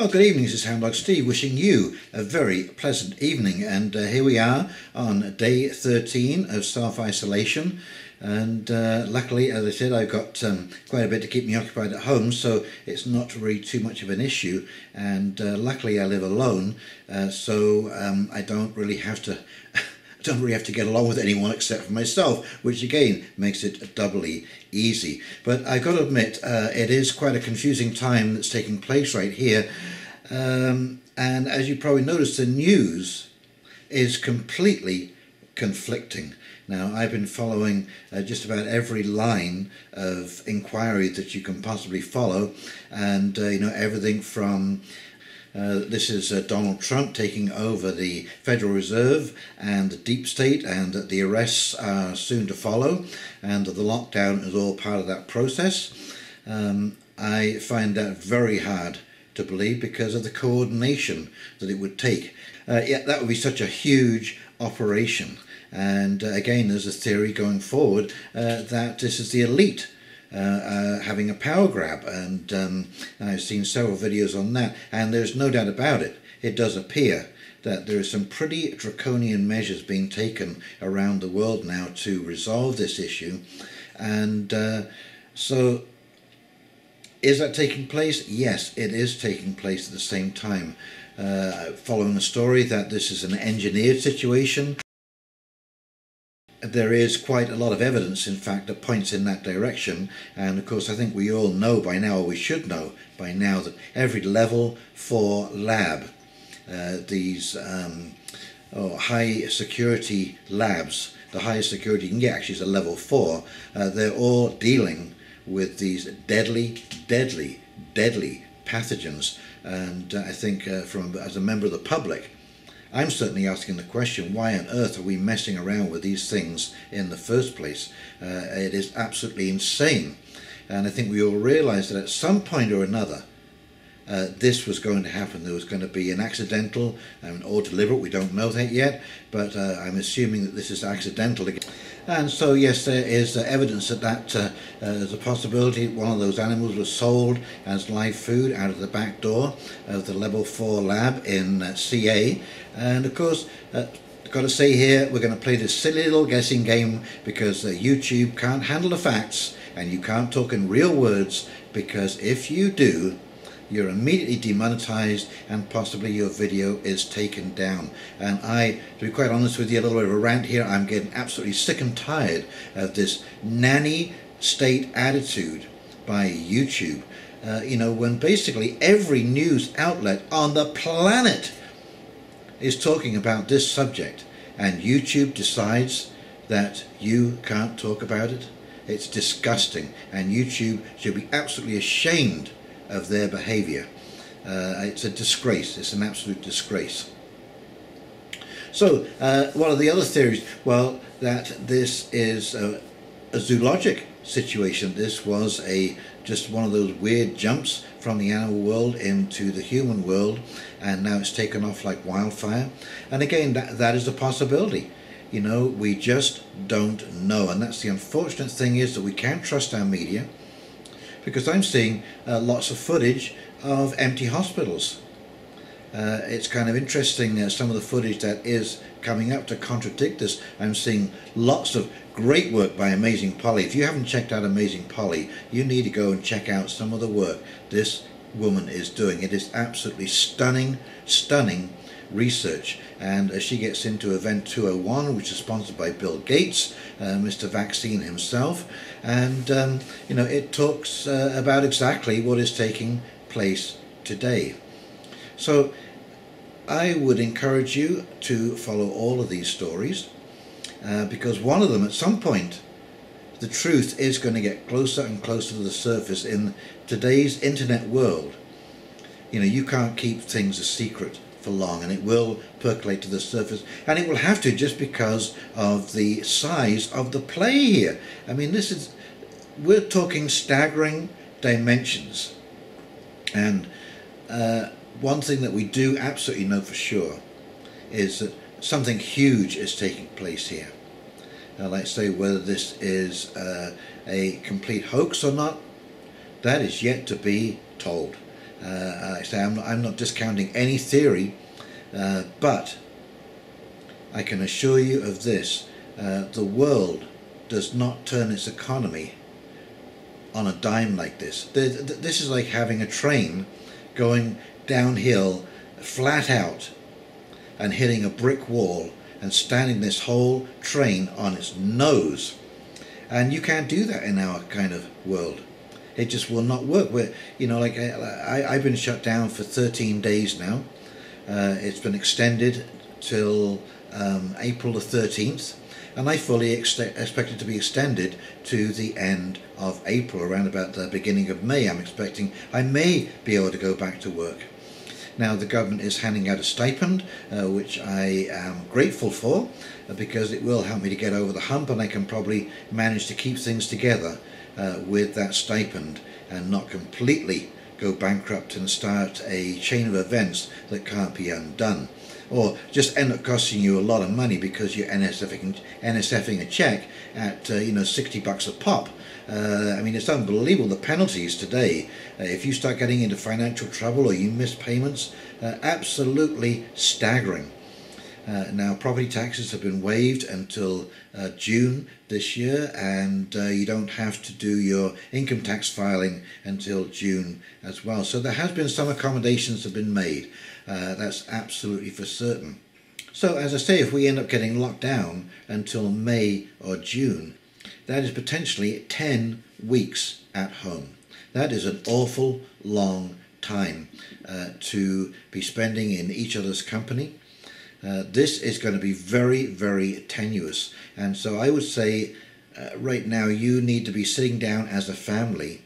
Well, good evening, this is Houndog Steve wishing you a very pleasant evening, and here we are on day 13 of self-isolation, and luckily, as I said, I've got quite a bit to keep me occupied at home, so it's not really too much of an issue, and luckily I live alone, so I don't really have to get along with anyone except for myself, which again makes it doubly easy. But I've got to admit, it is quite a confusing time that's taking place right here. And as you probably noticed, the news is completely conflicting. Now, I've been following just about every line of inquiry that you can possibly follow, and everything from this is Donald Trump taking over the Federal Reserve and the deep state, and the arrests are soon to follow, and the lockdown is all part of that process. I find that very hard to believe because of the coordination that it would take. Yeah, that would be such a huge operation. And again, there's a theory going forward that this is the elite having a power grab, and I've seen several videos on that, and there's no doubt about it. It does appear that there are some pretty draconian measures being taken around the world now to resolve this issue, and so is that taking place? Yes, it is taking place at the same time. Following the story that this is an engineered situation, there is quite a lot of evidence, in fact, that points in that direction. And of course, I think we all know by now, or we should know by now, that every level 4 lab, these high security labs, the highest security you can get actually is a level 4, they're all dealing with these deadly pathogens. And I think as a member of the public, I'm certainly asking the question, why on earth are we messing around with these things in the first place? It is absolutely insane. And I think we all realise that at some point or another, this was going to happen. There was going to be an accidental or deliberate, we don't know that yet, but I'm assuming that this is accidental again. And so yes, there is evidence that there's a possibility one of those animals was sold as live food out of the back door of the level 4 lab in CA. And of course, got to say here, we're going to play this silly little guessing game because YouTube can't handle the facts, and you can't talk in real words, because if you do, you're immediately demonetized and possibly your video is taken down. And to be quite honest with you, a little bit of a rant here, I'm getting absolutely sick and tired of this nanny state attitude by YouTube. When basically every news outlet on the planet is talking about this subject, and YouTube decides that you can't talk about it. It's disgusting, and YouTube should be absolutely ashamed of their behaviour. It's a disgrace. It's an absolute disgrace. So what are the other theories? Well, that this is a zoologic situation. This was just one of those weird jumps from the animal world into the human world, and now it's taken off like wildfire. And again, that is a possibility. We just don't know, and that's the unfortunate thing, is that we can't trust our media, because I'm seeing lots of footage of empty hospitals. It's kind of interesting, some of the footage that is coming up to contradict this. I'm seeing lots of great work by Amazing Polly. If you haven't checked out Amazing Polly, you need to go and check out some of the work this woman is doing. It is absolutely stunning research. And as she gets into Event 201, which is sponsored by Bill Gates, Mr. Vaccine himself, and it talks about exactly what is taking place today. So I would encourage you to follow all of these stories, because one of them, at some point, the truth is going to get closer and closer to the surface. In today's internet world, you can't keep things a secret for long, and it will percolate to the surface, and it will have to, just because of the size of the play here. I mean, we're talking staggering dimensions. And one thing that we do absolutely know for sure is that something huge is taking place here. Now, let's say whether this is a complete hoax or not, that is yet to be told. Like I say, I'm not discounting any theory, but I can assure you of this: the world does not turn its economy on a dime like this. This is like having a train going downhill flat out and hitting a brick wall and standing this whole train on its nose. And you can't do that in our kind of world. It just will not work. Like I've been shut down for 13 days now. It's been extended till April the 13th, and I fully expect it to be extended to the end of April, around about the beginning of May. I'm expecting I may be able to go back to work. Now the government is handing out a stipend, which I am grateful for, because it will help me to get over the hump, and I can probably manage to keep things together with that stipend and not completely go bankrupt and start a chain of events that can't be undone, or just end up costing you a lot of money because you're NSFing a check at $60 a pop. I mean, it's unbelievable, the penalties today. If you start getting into financial trouble or you miss payments, absolutely staggering. Now, property taxes have been waived until June this year, and you don't have to do your income tax filing until June as well. So there has been some accommodations have been made. That's absolutely for certain. So as I say, if we end up getting locked down until May or June, that is potentially 10 weeks at home. That is an awful long time to be spending in each other's company. This is going to be very, very tenuous. And so I would say right now you need to be sitting down as a family,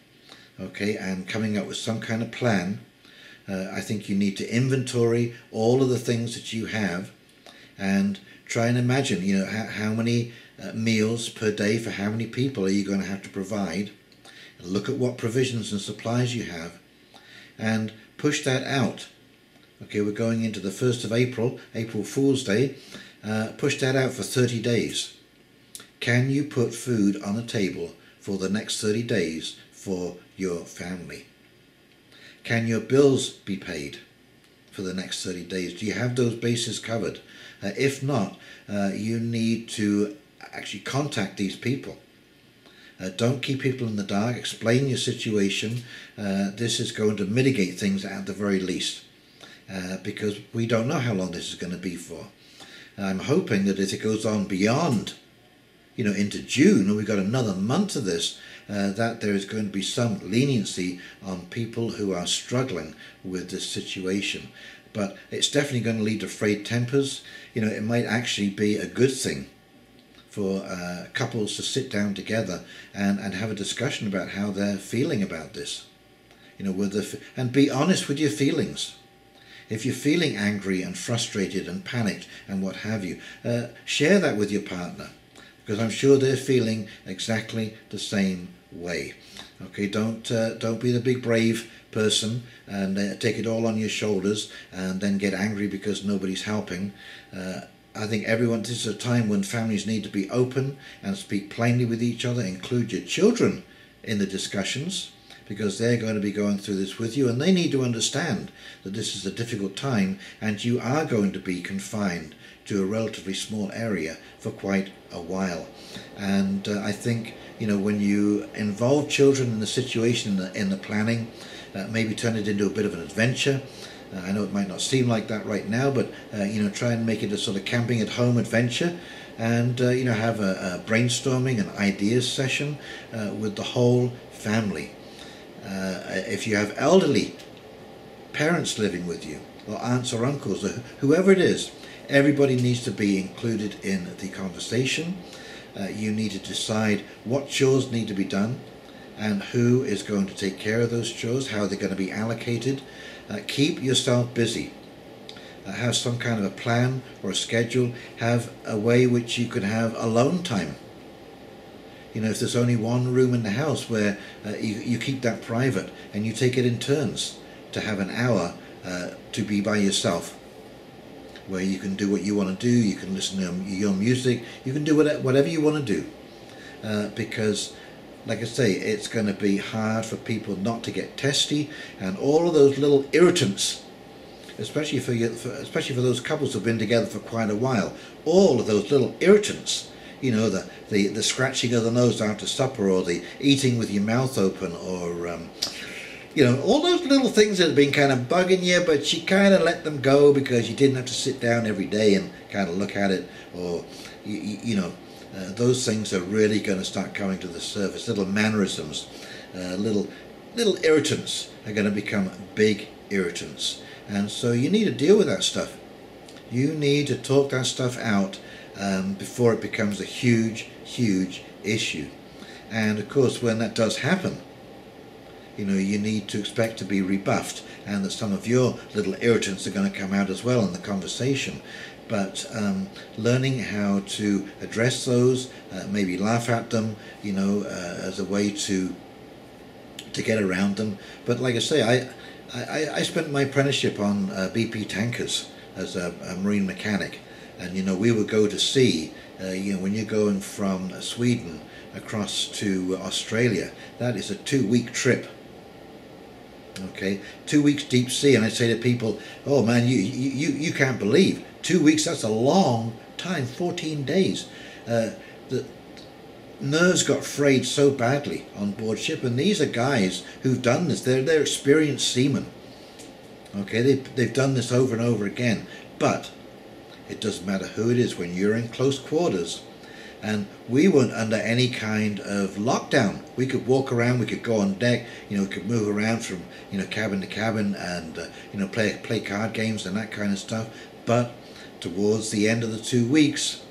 okay, and coming up with some kind of plan. I think you need to inventory all of the things that you have and try and imagine, how many meals per day for how many people are you going to have to provide. Look at what provisions and supplies you have and push that out. Okay, we're going into the 1st of April, April Fool's Day. Push that out for 30 days. Can you put food on the table for the next 30 days for your family? Can your bills be paid for the next 30 days? Do you have those bases covered? If not, you need to actually contact these people. Don't keep people in the dark. Explain your situation. This is going to mitigate things at the very least, because we don't know how long this is going to be for. I'm hoping that if it goes on beyond, into June, and we've got another month of this, that there is going to be some leniency on people who are struggling with this situation. But it's definitely going to lead to frayed tempers. It might actually be a good thing for couples to sit down together and have a discussion about how they're feeling about this. And be honest with your feelings. If you're feeling angry and frustrated and panicked and what have you, share that with your partner, because I'm sure they're feeling exactly the same way. Okay, don't be the big brave person and take it all on your shoulders and then get angry because nobody's helping. I think this is a time when families need to be open and speak plainly with each other. Include your children in the discussions, because they're going to be going through this with you, and they need to understand that this is a difficult time and you are going to be confined to a relatively small area for quite a while. And I think, when you involve children in the situation, in the planning, maybe turn it into a bit of an adventure. I know it might not seem like that right now, but try and make it a sort of camping at home adventure, and have a brainstorming and ideas session with the whole family. If you have elderly parents living with you, or aunts or uncles, or whoever it is, everybody needs to be included in the conversation. You need to decide what chores need to be done and who is going to take care of those chores, how they're going to be allocated. Keep yourself busy. Have some kind of a plan or a schedule. Have a way which you can have alone time. If there's only one room in the house, where you keep that private and you take it in turns to have an hour to be by yourself, where you can do what you want to do. You can listen to your music. You can do whatever you want to do, because like I say, it's going to be hard for people not to get testy, and all of those little irritants, especially especially for those couples who've been together for quite a while, all of those little irritants, you know, the scratching of the nose after supper, or the eating with your mouth open, or you know, all those little things that have been kind of bugging you, but you kind of let them go because you didn't have to sit down every day and kind of look at it, or you know, those things are really going to start coming to the surface. Little mannerisms, little irritants are going to become big irritants, and so you need to deal with that stuff. You need to talk that stuff out before it becomes a huge issue. And of course, when that does happen, you know, you need to expect to be rebuffed, and that some of your little irritants are going to come out as well in the conversation. But learning how to address those, maybe laugh at them, you know, as a way to get around them. But like I say, I spent my apprenticeship on BP tankers as a marine mechanic, and you know, we would go to sea. You know, when you're going from Sweden across to Australia, that is a 2-week trip. Okay, 2 weeks deep sea, and I say to people, "Oh man, you can't believe 2 weeks. That's a long time. 14 days." The nerves got frayed so badly on board ship, and these are guys who've done this. They're experienced seamen. Okay, they've done this over and over again. But it doesn't matter who it is when you're in close quarters. And we weren't under any kind of lockdown. We could walk around, we could go on deck, you know, we could move around from, you know, cabin to cabin, and you know, play card games and that kind of stuff. But towards the end of the 2 weeks,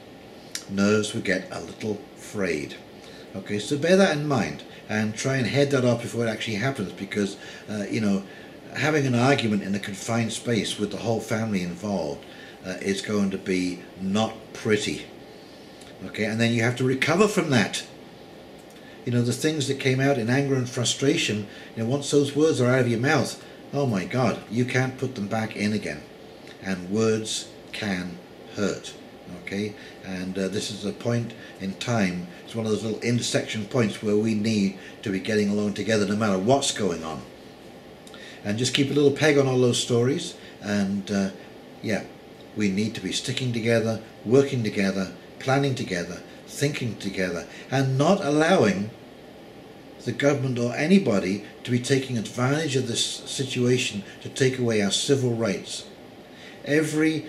nerves would get a little frayed. Okay, so bear that in mind and try and head that off before it actually happens, because you know, having an argument in a confined space with the whole family involved is going to be not pretty. Okay, and then you have to recover from that. You know, the things that came out in anger and frustration, you know, once those words are out of your mouth, oh my God, you can't put them back in again. And words can hurt. Okay, and this is a point in time, it's one of those little intersection points where we need to be getting along together no matter what's going on. And just keep a little peg on all those stories, and yeah, we need to be sticking together, working together, planning together, thinking together, and not allowing the government or anybody to be taking advantage of this situation to take away our civil rights. Every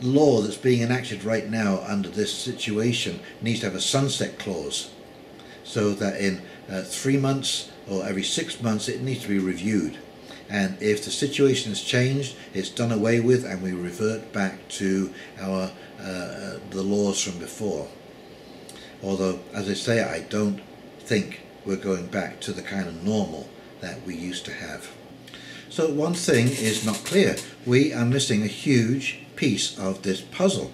law that's being enacted right now under this situation needs to have a sunset clause, so that in 3 months or every 6 months it needs to be reviewed. And if the situation has changed, it's done away with, and we revert back to our the laws from before. Although, as I say, I don't think we're going back to the kind of normal that we used to have. So one thing is not clear. We are missing a huge piece of this puzzle.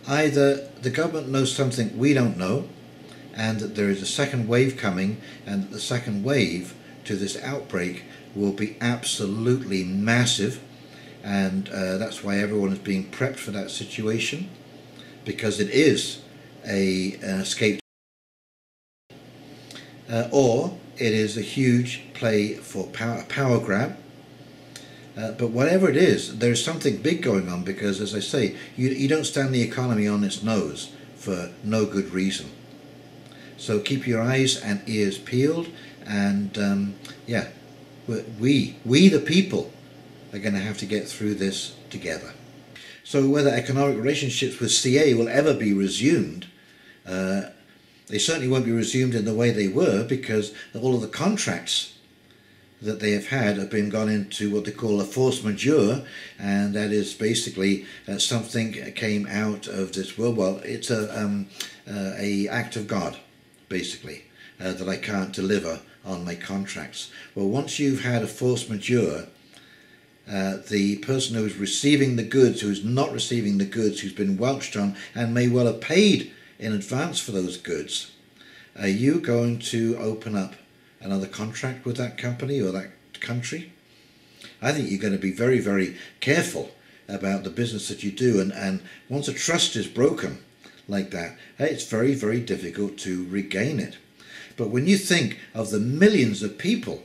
Either the government knows something we don't know, and that there is a second wave coming, and that the second wave to this outbreak will be absolutely massive, and that's why everyone is being prepped for that situation, because it is an escape, or it is a huge play for power grab. But whatever it is, there's something big going on, because, as I say, you don't stand the economy on its nose for no good reason. So keep your eyes and ears peeled, and yeah, we the people are going to have to get through this together. So whether economic relationships with CA will ever be resumed, they certainly won't be resumed in the way they were, because all of the contracts that they have been gone into what they call a force majeure, and that is basically something came out of this world. Well, it's a act of God, basically, that I can't deliver on my contracts. Well, once you've had a force majeure, the person who's receiving the goods, who's not receiving the goods, who's been welched on and may well have paid in advance for those goods, are you going to open up another contract with that company or that country? I think you're going to be very, very careful about the business that you do, and once a trust is broken like that, it's very, very difficult to regain it. But when you think of the millions of people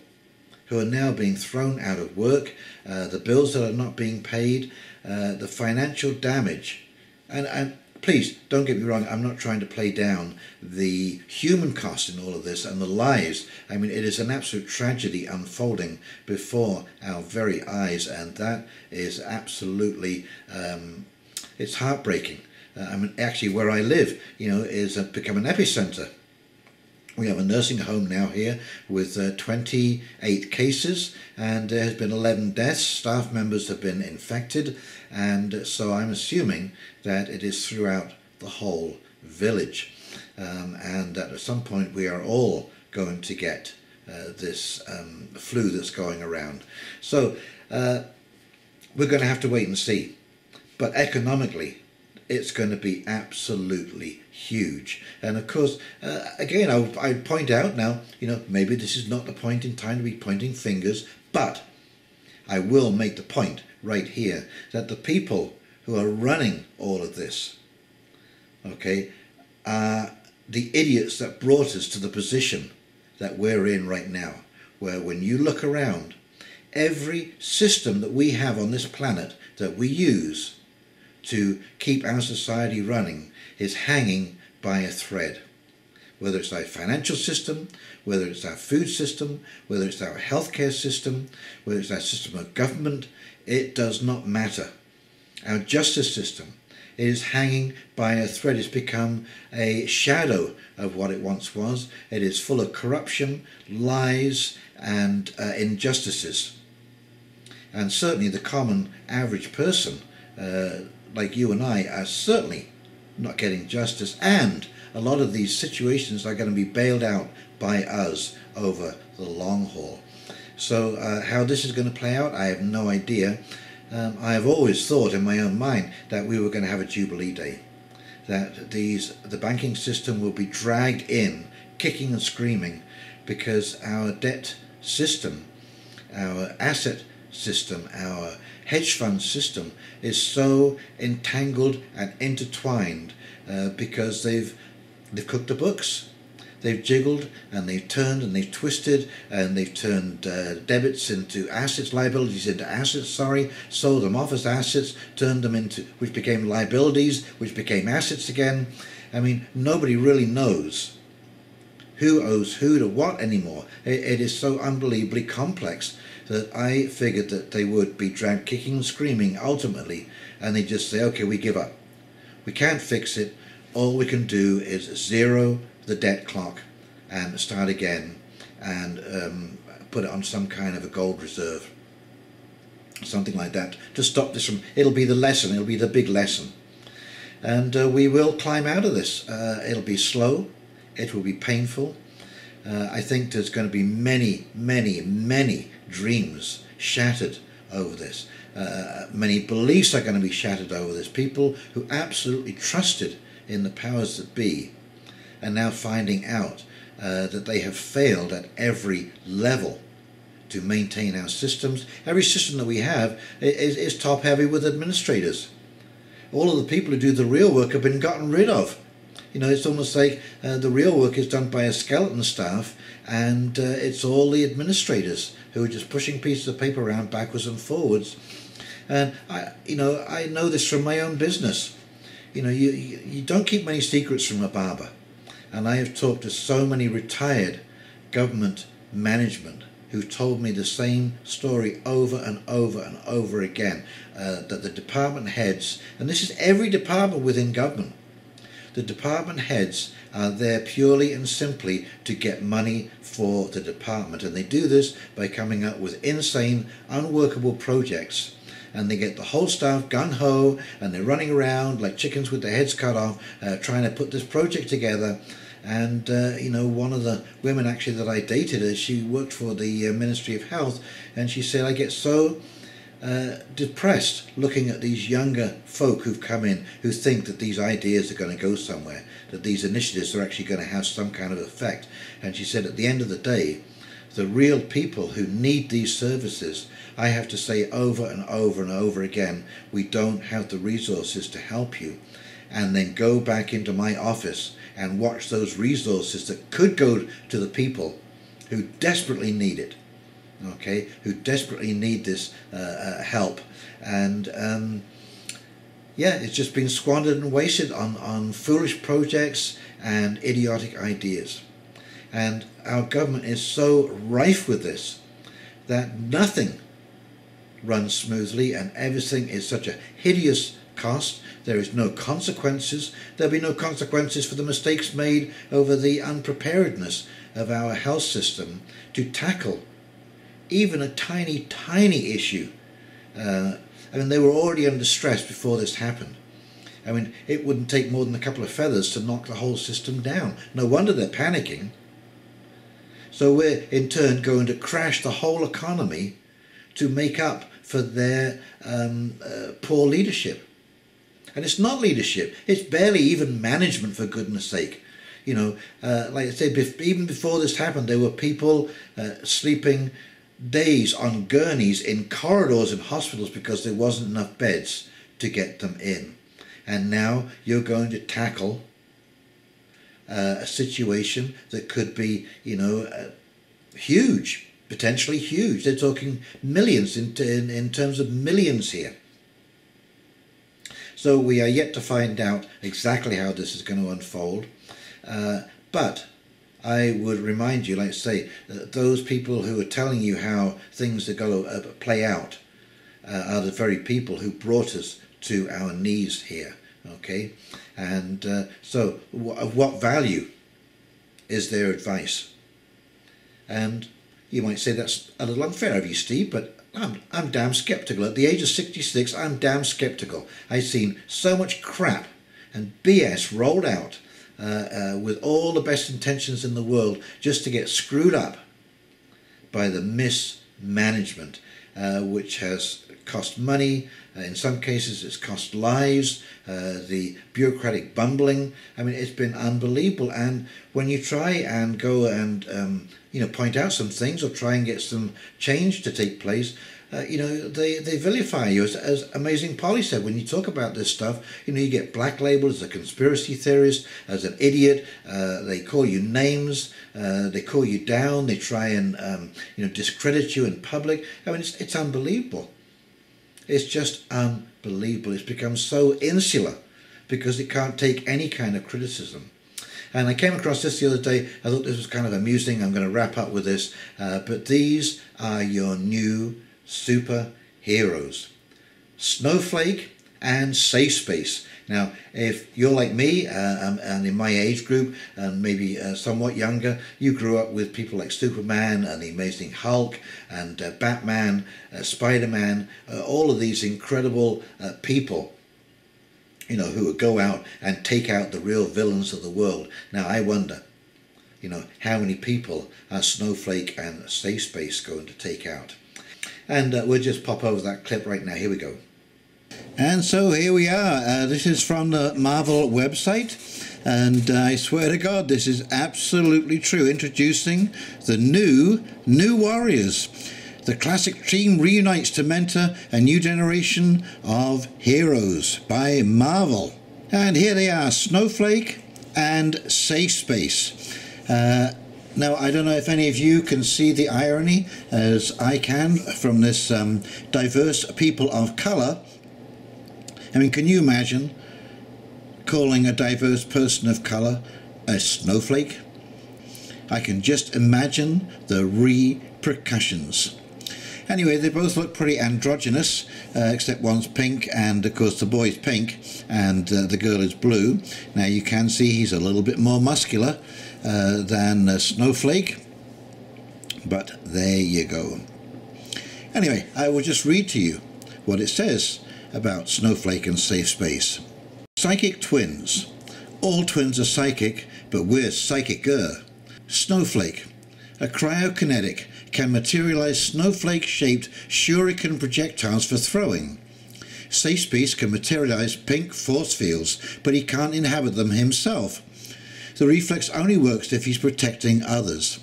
who are now being thrown out of work, the bills that are not being paid, the financial damage, and please don't get me wrong, I'm not trying to play down the human cost in all of this and the lives. I mean, it is an absolute tragedy unfolding before our very eyes, and that is absolutely, it's heartbreaking. I mean, actually where I live, is become an epicenter. We have a nursing home now here with 28 cases, and there has been 11 deaths. Staff members have been infected, and so I'm assuming that it is throughout the whole village, and that at some point we are all going to get this flu that's going around. So we're going to have to wait and see. But economically, it's going to be absolutely huge. And of course, again, I point out now, maybe this is not the point in time to be pointing fingers, but I will make the point right here that the people who are running all of this, okay, are the idiots that brought us to the position that we're in right now, where when you look around, every system that we have on this planet that we use to keep our society running is hanging by a thread. Whether it's our financial system, whether it's our food system, whether it's our healthcare system, whether it's our system of government, it does not matter. Our justice system is hanging by a thread. It's become a shadow of what it once was. It is full of corruption, lies, and injustices. And certainly the common average person, like you and I, are certainly not getting justice, and a lot of these situations are going to be bailed out by us over the long haul. So how this is going to play out, I have no idea. I have always thought in my own mind that we were going to have a Jubilee day, that the banking system will be dragged in, kicking and screaming, because our debt system, our asset system, our hedge fund system is so entangled and intertwined because they've cooked the books. They've jiggled and they've turned and they've twisted and they've turned debits into assets, liabilities into assets, sold them off as assets, turned them into, which became liabilities, which became assets again. I mean, nobody really knows who owes who to what anymore. It is so unbelievably complex that I figured that they would be dragged kicking and screaming ultimately, and they just say, okay, we give up. We can't fix it. All we can do is zero the debt clock and start again and put it on some kind of a gold reserve, something like that, to stop this from, it'll be the lesson, it'll be the big lesson. And we will climb out of this. It'll be slow, it will be painful. I think there's going to be many, many, many dreams shattered over this. Many beliefs are going to be shattered over this. People who absolutely trusted in the powers that be are now finding out that they have failed at every level to maintain our systems. Every system that we have is top heavy with administrators. All of the people who do the real work have been gotten rid of. It's almost like the real work is done by a skeleton staff, and it's all the administrators who are just pushing pieces of paper around backwards and forwards. And I know this from my own business. You don't keep many secrets from a barber. And I have talked to so many retired government management who've told me the same story over and over and over again, that the department heads, and this is every department within government, the department heads are there purely and simply to get money for the department, and they do this by coming up with insane, unworkable projects, and they get the whole staff gung-ho, and they're running around like chickens with their heads cut off, trying to put this project together. And one of the women actually that I dated, she worked for the Ministry of Health, and she said, I get so depressed looking at these younger folk who've come in who think that these ideas are going to go somewhere, that these initiatives are actually going to have some kind of effect. And she said, at the end of the day, the real people who need these services, I have to say over and over and over again, we don't have the resources to help you. and then go back into my office and watch those resources that could go to the people who desperately need it, okay, who desperately need this help. And yeah, it's just been squandered and wasted on foolish projects and idiotic ideas. And our government is so rife with this that nothing runs smoothly, and everything is such a hideous cost. There is no consequences. There'll be no consequences for the mistakes made over the unpreparedness of our health system to tackle even a tiny, tiny issue. I mean, they were already under stress before this happened. I mean, it wouldn't take more than a couple of feathers to knock the whole system down. No wonder they're panicking. So we're in turn going to crash the whole economy to make up for their poor leadership. And it's not leadership, it's barely even management, for goodness sake. You know, like I said, even before this happened, there were people sleeping days on gurneys in corridors in hospitals because there wasn't enough beds to get them in. And now you're going to tackle a situation that could be, you know, huge, potentially huge. They're talking millions in terms of millions here. So we are yet to find out exactly how this is going to unfold. But I would remind you, like I say, that those people who are telling you how things are going to play out are the very people who brought us to our knees here. Okay, and so of what value is their advice? And you might say that's a little unfair of you, Steve, but I'm damn skeptical. At the age of 66, I'm damn skeptical. I've seen so much crap and BS rolled out with all the best intentions in the world just to get screwed up by the mismanagement, which has cost money. In some cases it's cost lives, the bureaucratic bumbling. I mean, it's been unbelievable. And when you try and go and you know, point out some things or try and get some change to take place, you know, they vilify you. As Amazing Polly said, when you talk about this stuff, you know, you get black labeled as a conspiracy theorist, as an idiot. They call you names, they call you down, they try and you know, discredit you in public. I mean, it's unbelievable. It's just unbelievable. It's become so insular because it can't take any kind of criticism. And I came across this the other day. I thought this was kind of amusing. I'm going to wrap up with this. But these are your new superheroes: Snowflake and Safe Space. Now, if you're like me and in my age group and maybe somewhat younger, you grew up with people like Superman and the Amazing Hulk and Batman, Spider-Man, all of these incredible people, you know, who would go out and take out the real villains of the world. Now, I wonder, you know, how many people are Snowflake and Safe Space going to take out? And we'll just pop over that clip right now. Here we go. And so here we are. This is from the Marvel website, and I swear to God, this is absolutely true. Introducing the new Warriors. The classic team reunites to mentor a new generation of heroes by Marvel. And here they are, Snowflake and Safe Space. Now, I don't know if any of you can see the irony, as I can, from this diverse people of colour. I mean, can you imagine calling a diverse person of colour a snowflake? I can just imagine the repercussions. Anyway, they both look pretty androgynous, except one's pink, and of course the boy's pink, and the girl is blue. Now you can see he's a little bit more muscular than Snowflake, but there you go. Anyway, I will just read to you what it says about Snowflake and Safe Space. Psychic twins. All twins are psychic, but we're psychicer. Snowflake. A cryokinetic can materialize snowflake-shaped shuriken projectiles for throwing. Safe Space can materialize pink force fields, but he can't inhabit them himself. The reflex only works if he's protecting others.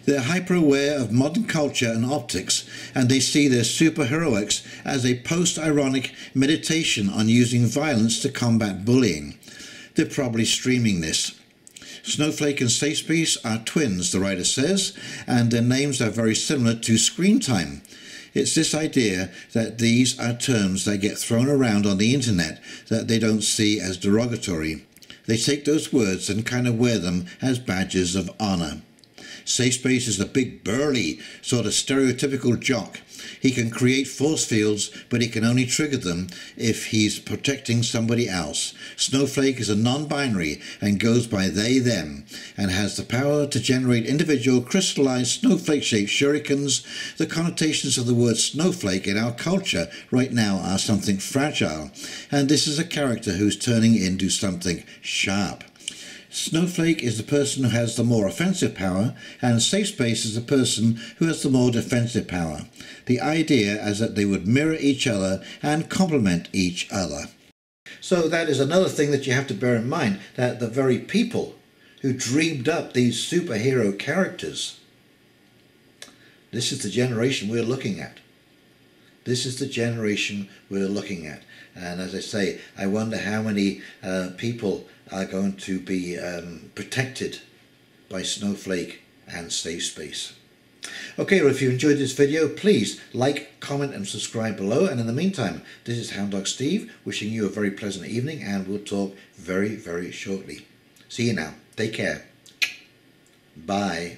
They're hyper-aware of modern culture and optics, and they see their superheroics as a post-ironic meditation on using violence to combat bullying. They're probably streaming this. Snowflake and Safespace are twins, the writer says, and their names are very similar to screen time. It's this idea that these are terms that get thrown around on the internet that they don't see as derogatory. They take those words and kind of wear them as badges of honor. Safespace is a big burly, sort of stereotypical jock. He can create force fields, but he can only trigger them if he's protecting somebody else. Snowflake is a non-binary and goes by they, them, and has the power to generate individual crystallized snowflake-shaped shurikens. The connotations of the word snowflake in our culture right now are something fragile, and this is a character who's turning into something sharp. Snowflake is the person who has the more offensive power, and Safespace is the person who has the more defensive power. The idea is that they would mirror each other and complement each other. So that is another thing that you have to bear in mind, that the very people who dreamed up these superhero characters, this is the generation we're looking at. This is the generation we're looking at. And as I say, I wonder how many people are going to be protected by Snowflake and Safespace. Okay, well, if you enjoyed this video, please like, comment and subscribe below. And in the meantime, this is Hound Dog Steve wishing you a very pleasant evening, and we'll talk very, very shortly. See you now. Take care. Bye.